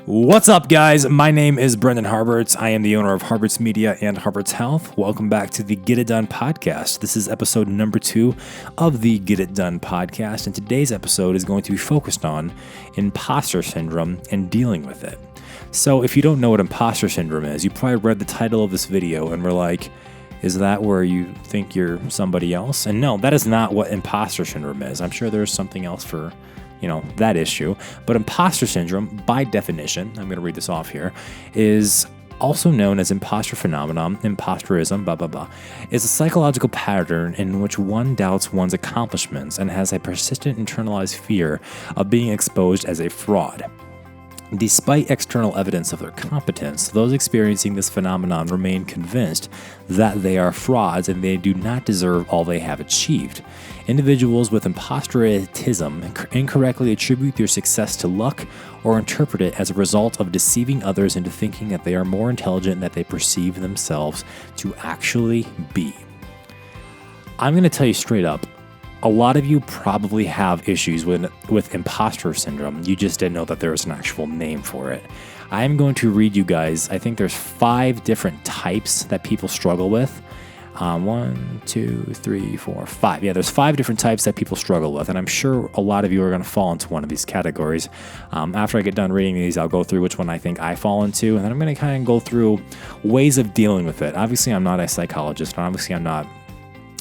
What's up, guys? My name is Brendan Harberts. I am the owner of Harberts Media and Harberts Health. Welcome back to the Get It Done podcast. This is episode number 2 of the Get It Done podcast, and today's episode is going to be focused on imposter syndrome and dealing with it. So if you don't know what imposter syndrome is, you probably read the title of this video and were like, is that where you think you're somebody else? And no, that is not what imposter syndrome is. I'm sure there's something else for that issue. But imposter syndrome, by definition, I'm going to read this off here, is also known as imposter phenomenon, imposterism, blah, blah, blah, is a psychological pattern in which one doubts one's accomplishments and has a persistent internalized fear of being exposed as a fraud. Despite external evidence of their competence, those experiencing this phenomenon remain convinced that they are frauds and they do not deserve all they have achieved. Individuals with imposterism incorrectly attribute their success to luck or interpret it as a result of deceiving others into thinking that they are more intelligent than they perceive themselves to actually be. I'm going to tell you straight up, a lot of you probably have issues with imposter syndrome. You just didn't know that there was an actual name for it. I'm going to read you guys, I think there's 5 different types that people struggle with. 1, 2, 3, 4, 5. Yeah, there's 5 different types that people struggle with, and I'm sure a lot of you are going to fall into one of these categories. After I get done reading these, I'll go through which one I think I fall into, and then I'm going to kind of go through ways of dealing with it. Obviously, I'm not a psychologist, and obviously I'm not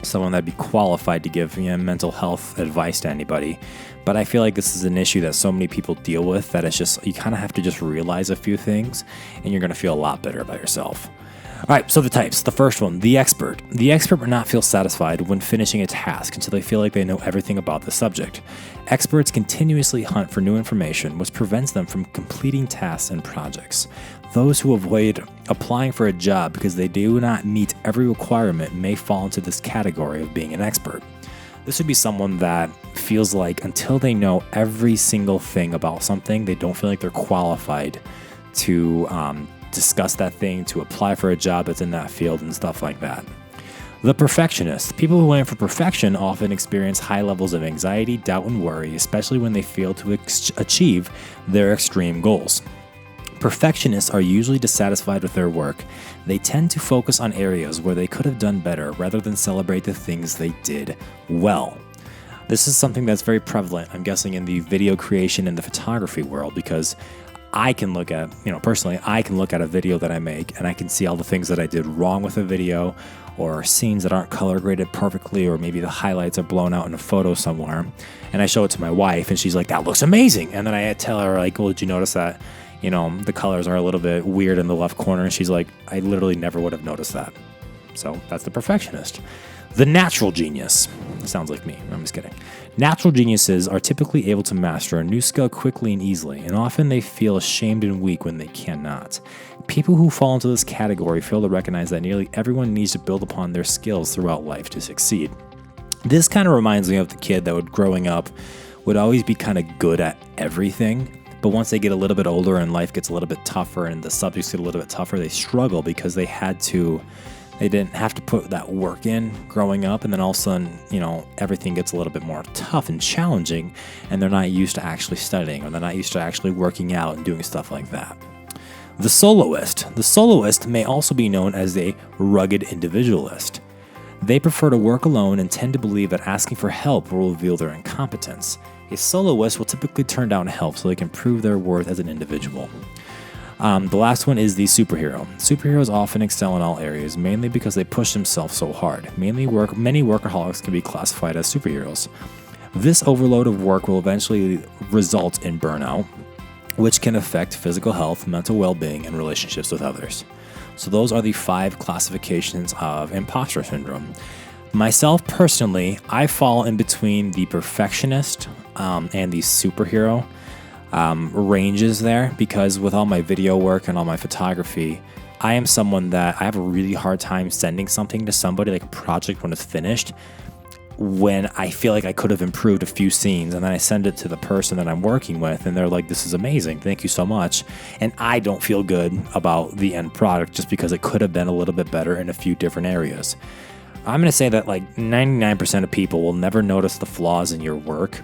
someone that'd be qualified to give mental health advice to anybody. But I feel like this is an issue that so many people deal with that it's just, you kind of have to just realize a few things and you're going to feel a lot better about yourself. All right, so the types. The first one, the expert. The expert will not feel satisfied when finishing a task until they feel like they know everything about the subject. Experts continuously hunt for new information, which prevents them from completing tasks and projects. Those who avoid applying for a job because they do not meet every requirement may fall into this category of being an expert. This would be someone that feels like until they know every single thing about something, they don't feel like they're qualified to discuss that thing, to apply for a job that's in that field and stuff like that. The perfectionist. People who aim for perfection often experience high levels of anxiety, doubt, and worry, especially when they fail to achieve their extreme goals. Perfectionists are usually dissatisfied with their work. They tend to focus on areas where they could have done better rather than celebrate the things they did well. This is something that's very prevalent, I'm guessing, in the video creation and the photography world, because I can look at, personally, I can look at a video that I make and I can see all the things that I did wrong with a video, or scenes that aren't color graded perfectly, or maybe the highlights are blown out in a photo somewhere. And I show it to my wife and she's like, that looks amazing. And then I tell her, like, well, did you notice that, the colors are a little bit weird in the left corner? And she's like, I literally never would have noticed that. So that's the perfectionist. The natural genius. Sounds like me. I'm just kidding. Natural geniuses are typically able to master a new skill quickly and easily, and often they feel ashamed and weak when they cannot. People who fall into this category fail to recognize that nearly everyone needs to build upon their skills throughout life to succeed. This kind of reminds me of the kid that growing up would always be kind of good at everything, but once they get a little bit older and life gets a little bit tougher and the subjects get a little bit tougher, they struggle because they didn't have to put that work in growing up, and then all of a sudden, everything gets a little bit more tough and challenging, and they're not used to actually studying, or they're not used to actually working out and doing stuff like that. The soloist. The soloist may also be known as a rugged individualist. They prefer to work alone and tend to believe that asking for help will reveal their incompetence. A soloist will typically turn down help so they can prove their worth as an individual. The last one is the superhero. Superheroes often excel in all areas, mainly because they push themselves so hard. Many workaholics can be classified as superheroes. This overload of work will eventually result in burnout, which can affect physical health, mental well-being, and relationships with others. So those are the 5 classifications of imposter syndrome. Myself personally, I fall in between the perfectionist and the superhero ranges there, because with all my video work and all my photography, I am someone that I have a really hard time sending something to somebody, like a project when it's finished, when I feel like I could have improved a few scenes, and then I send it to the person that I'm working with and they're like, this is amazing, thank you so much. And I don't feel good about the end product just because it could have been a little bit better in a few different areas. I'm going to say that like 99% of people will never notice the flaws in your work.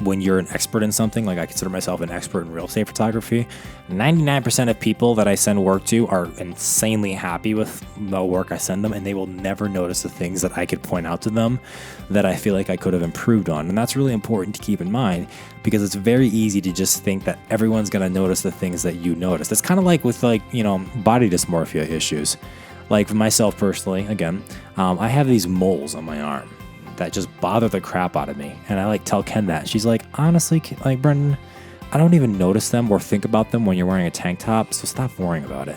when you're an expert in something, like I consider myself an expert in real estate photography, 99% of people that I send work to are insanely happy with the work I send them, and they will never notice the things that I could point out to them that I feel like I could have improved on. And that's really important to keep in mind, because it's very easy to just think that everyone's going to notice the things that you notice. It's kind of like with body dysmorphia issues. Like for myself personally, again, I have these moles on my arm that just bother the crap out of me. And I tell Ken that. She's like, honestly, Brendan, I don't even notice them or think about them when you're wearing a tank top, so stop worrying about it.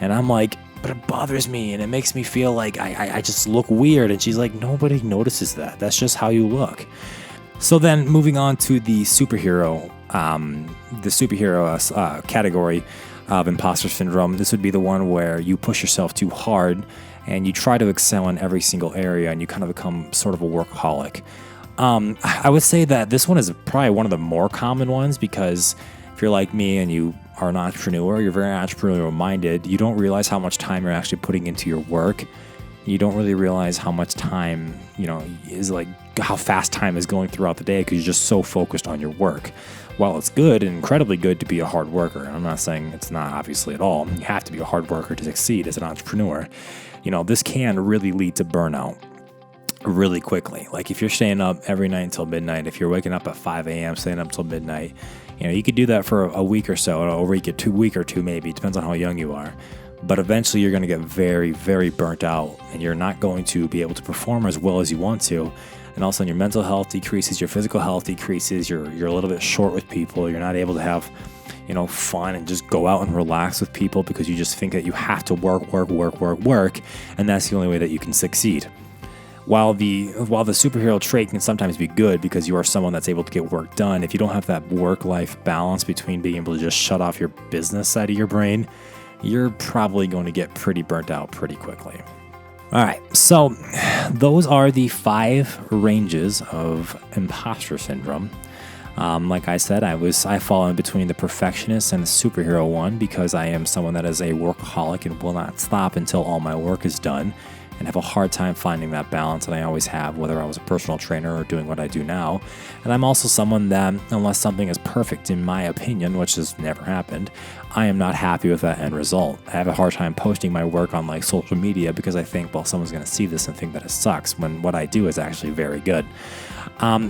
And I'm like, but it bothers me and it makes me feel like I just look weird. And she's like, nobody notices that. That's just how you look. So then moving on to the superhero category of imposter syndrome, this would be the one where you push yourself too hard and you try to excel in every single area, and you kind of become sort of a workaholic. I would say that this one is probably one of the more common ones, because if you're like me and you are an entrepreneur, you're very entrepreneurial minded, you don't realize how much time you're actually putting into your work. You don't really realize how much time, is how fast time is going throughout the day, because you're just so focused on your work. While it's good and incredibly good to be a hard worker, and I'm not saying it's not obviously at all, you have to be a hard worker to succeed as an entrepreneur. This can really lead to burnout really quickly. Like if you're staying up every night until midnight, if you're waking up at 5 a.m., staying up until midnight, you could do that for a week or so, or a week or two maybe, depends on how young you are. But eventually you're going to get very, very burnt out, and you're not going to be able to perform as well as you want to. And also your mental health decreases, your physical health decreases, you're a little bit short with people, you're not able to have fun and just go out and relax with people, because you just think that you have to work, and that's the only way that you can succeed. While the superhero trait can sometimes be good because you are someone that's able to get work done, if you don't have that work-life balance between being able to just shut off your business side of your brain, you're probably going to get pretty burnt out pretty quickly. All right, so those are the 5 ranges of imposter syndrome. Like I said, I fall in between the perfectionist and the superhero one, because I am someone that is a workaholic and will not stop until all my work is done, and have a hard time finding that balance that I always have, whether I was a personal trainer or doing what I do now. And I'm also someone that, unless something is perfect in my opinion, which has never happened, I am not happy with that end result. I have a hard time posting my work on social media, because I think, well, someone's going to see this and think that it sucks, when what I do is actually very good.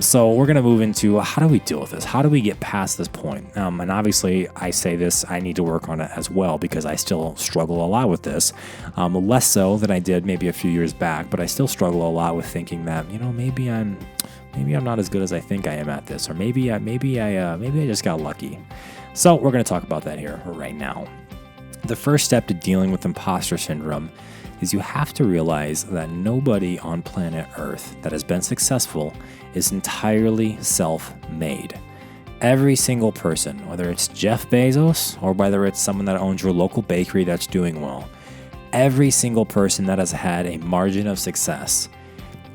So we're going to move into, how do we deal with this? How do we get past this point? And obviously I say this, I need to work on it as well, because I still struggle a lot with this. Less so than I did maybe a few years back, but I still struggle a lot with thinking that, maybe I'm not as good as I think I am at this, or maybe I just got lucky. So we're going to talk about that here right now. The first step to dealing with imposter syndrome is you have to realize that nobody on planet Earth that has been successful is entirely self-made. Every single person, whether it's Jeff Bezos or whether it's someone that owns your local bakery that's doing well, every single person that has had a margin of success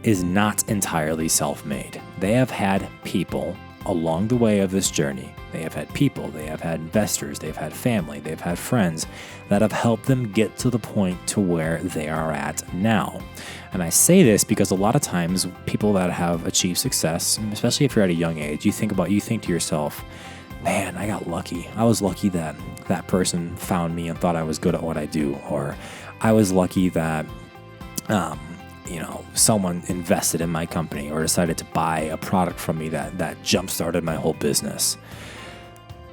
is not entirely self-made. They have had people along the way of this journey. They have had people, they have had investors, they've had family, they've had friends that have helped them get to the point to where they are at now. And I say this because a lot of times people that have achieved success, especially if you're at a young age, you think to yourself, man, I got lucky. I was lucky that that person found me and thought I was good at what I do. Or I was lucky that someone invested in my company or decided to buy a product from me that jump-started my whole business.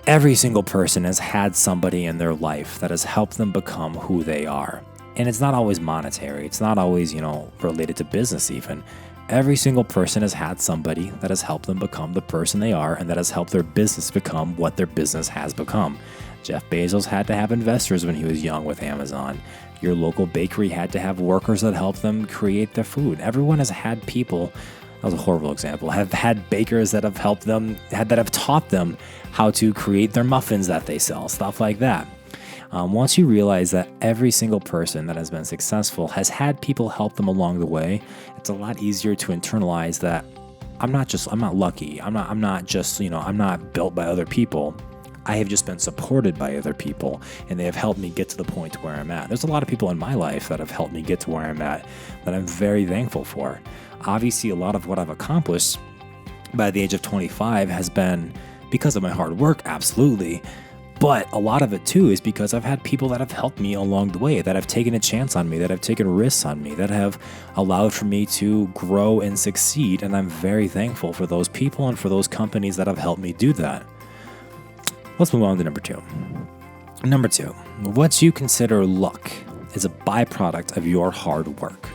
Every single person has had somebody in their life that has helped them become who they are. And it's not always monetary. It's not always, related to business even. Every single person has had somebody that has helped them become the person they are, and that has helped their business become what their business has become. Jeff Bezos had to have investors when he was young with Amazon. Your local bakery had to have workers that helped them create their food. Everyone has had people, that was a horrible example, have had bakers that have helped them, that have taught them how to create their muffins that they sell, stuff like that. Once you realize that every single person that has been successful has had people help them along the way, it's a lot easier to internalize that I'm not lucky. I'm not built by other people. I have just been supported by other people, and they have helped me get to the point where I'm at. There's a lot of people in my life that have helped me get to where I'm at that I'm very thankful for. Obviously, a lot of what I've accomplished by the age of 25 has been because of my hard work, absolutely. But a lot of it too is because I've had people that have helped me along the way, that have taken a chance on me, that have taken risks on me, that have allowed for me to grow and succeed. And I'm very thankful for those people and for those companies that have helped me do that. Let's move on to number two. Number two, what you consider luck is a byproduct of your hard work.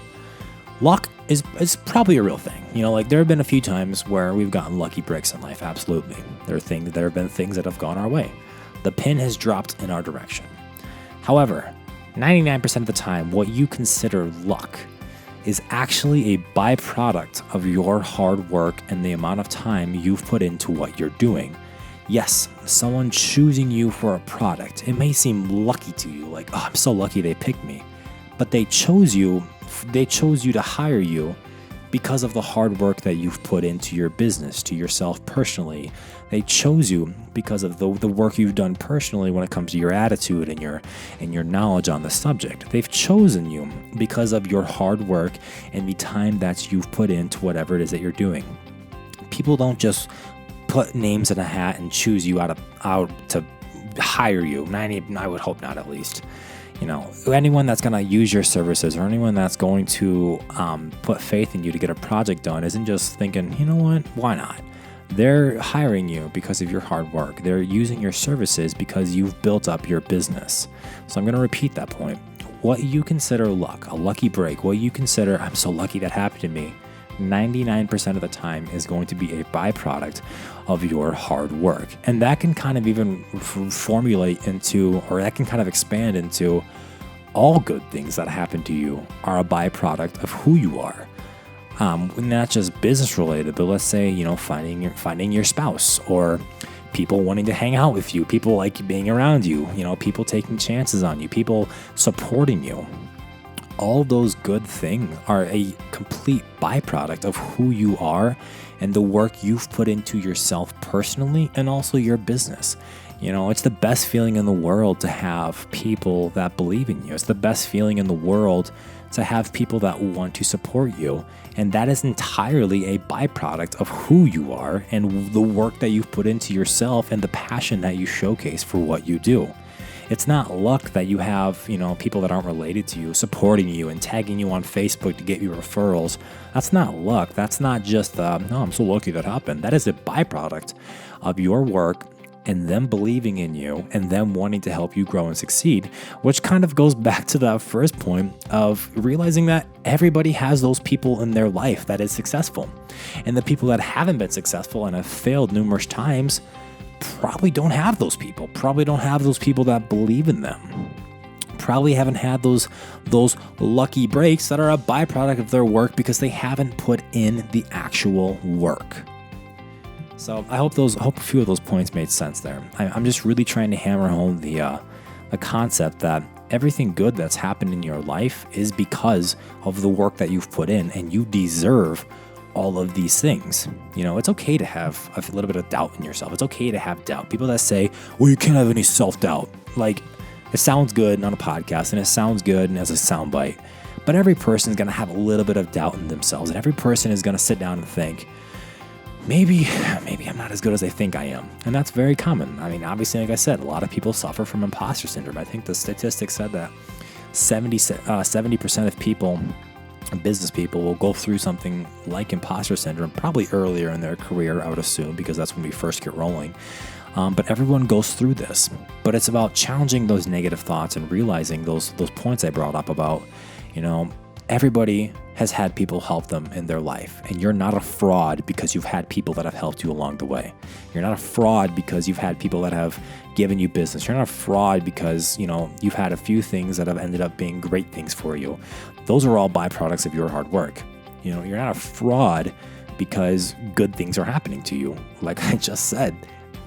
Luck is probably a real thing. There have been a few times where we've gotten lucky breaks in life, absolutely. There have been things that have gone our way. The pin has dropped in our direction. However, 99% of the time, what you consider luck is actually a byproduct of your hard work and the amount of time you've put into what you're doing. Yes, someone choosing you for a product, it may seem lucky to you, like, oh, I'm so lucky they picked me. But they chose you to hire you because of the hard work that you've put into your business, to yourself personally. They chose you because of the work you've done personally when it comes to your attitude and your knowledge on the subject. They've chosen you because of your hard work and the time that you've put into whatever it is that you're doing. People don't just put names in a hat and choose you out to hire you. I would hope not, at least. Anyone that's going to use your services or anyone that's going to put faith in you to get a project done isn't just thinking, you know what, why not? They're hiring you because of your hard work. They're using your services because you've built up your business. So I'm going to repeat that point. What you consider luck, a lucky break, what you consider, I'm so lucky that happened to me, 99% of the time is going to be a byproduct of your hard work. And that can kind of even formulate into, or that can kind of expand into, all good things that happen to you are a byproduct of who you are. Not just business related, but let's say, finding your spouse, or people wanting to hang out with you, people like being around you, people taking chances on you, people supporting you. All those good things are a complete byproduct of who you are and the work you've put into yourself personally and also your business. It's the best feeling in the world to have people that believe in you. It's the best feeling in the world to have people that want to support you. And that is entirely a byproduct of who you are and the work that you've put into yourself and the passion that you showcase for what you do. It's not luck that you have, people that aren't related to you supporting you and tagging you on Facebook to get you referrals. That's not luck. That's not just, I'm so lucky that happened. That is a byproduct of your work and them believing in you and them wanting to help you grow and succeed, which kind of goes back to that first point of realizing that everybody has those people in their life that is successful. And the people that haven't been successful and have failed numerous times probably don't have those people that believe in them, probably haven't had those lucky breaks that are a byproduct of their work because they haven't put in the actual work. So I hope a few of those points made sense there. I'm just really trying to hammer home the concept that everything good that's happened in your life is because of the work that you've put in, and you deserve all of these things. It's okay to have a little bit of doubt in yourself. It's okay to have doubt. People that say, well, you can't have any self-doubt. Like, it sounds good on a podcast and it sounds good and as a soundbite, but every person is going to have a little bit of doubt in themselves, and every person is going to sit down and think, maybe I'm not as good as I think I am. And that's very common. Obviously, like I said, a lot of people suffer from imposter syndrome. I think the statistics said that 70% of people, business people, will go through something like imposter syndrome probably earlier in their career, I would assume, because that's when we first get rolling. But everyone goes through this. But it's about challenging those negative thoughts and realizing those points I brought up about, everybody has had people help them in their life, and you're not a fraud because you've had people that have helped you along the way. You're not a fraud because you've had people that have given you business. You're not a fraud because, you've had a few things that have ended up being great things for you. Those are all byproducts of your hard work. You're not a fraud because good things are happening to you. Like I just said,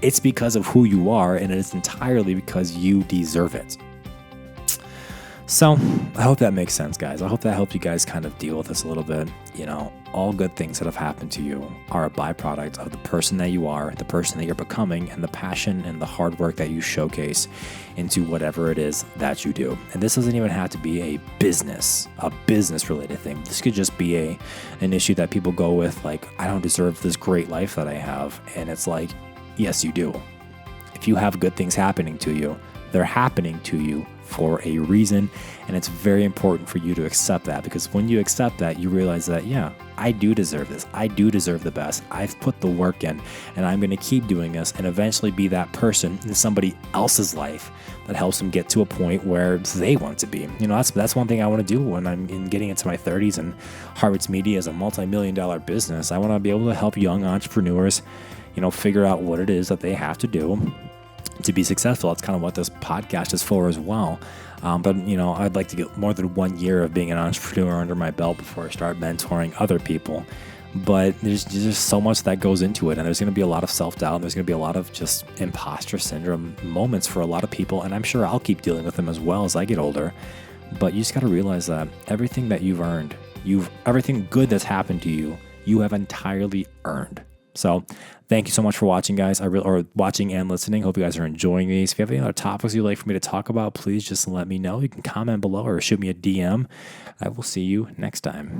it's because of who you are, and it is entirely because you deserve it. So I hope that makes sense, guys. I hope that helped you guys kind of deal with this a little bit. All good things that have happened to you are a byproduct of the person that you are, the person that you're becoming, and the passion and the hard work that you showcase into whatever it is that you do. And this doesn't even have to be a business related thing. This could just be an issue that people go with, like, I don't deserve this great life that I have. And it's like, yes, you do. If you have good things happening to you, they're happening to you for a reason, and it's very important for you to accept that, because when you accept that, you realize that, yeah, I do deserve this. I do deserve the best. I've put the work in, and I'm going to keep doing this and eventually be that person in somebody else's life that helps them get to a point where they want to be. That's one thing I want to do when I'm getting into my 30s, and Harberts Media is a multi-million-dollar business. I want to be able to help young entrepreneurs, figure out what it is that they have to do to be successful. That's kind of what this podcast is for as well. But I'd like to get more than 1 year of being an entrepreneur under my belt before I start mentoring other people. But there's just so much that goes into it, and there's going to be a lot of self-doubt, and there's going to be a lot of just imposter syndrome moments for a lot of people, and I'm sure I'll keep dealing with them as well as I get older. But you just got to realize that everything that you've earned, everything good that's happened to you, you have entirely earned. So thank you so much for watching, guys. Or watching and listening. Hope you guys are enjoying these. If you have any other topics you'd like for me to talk about, please just let me know. You can comment below or shoot me a DM. I will see you next time.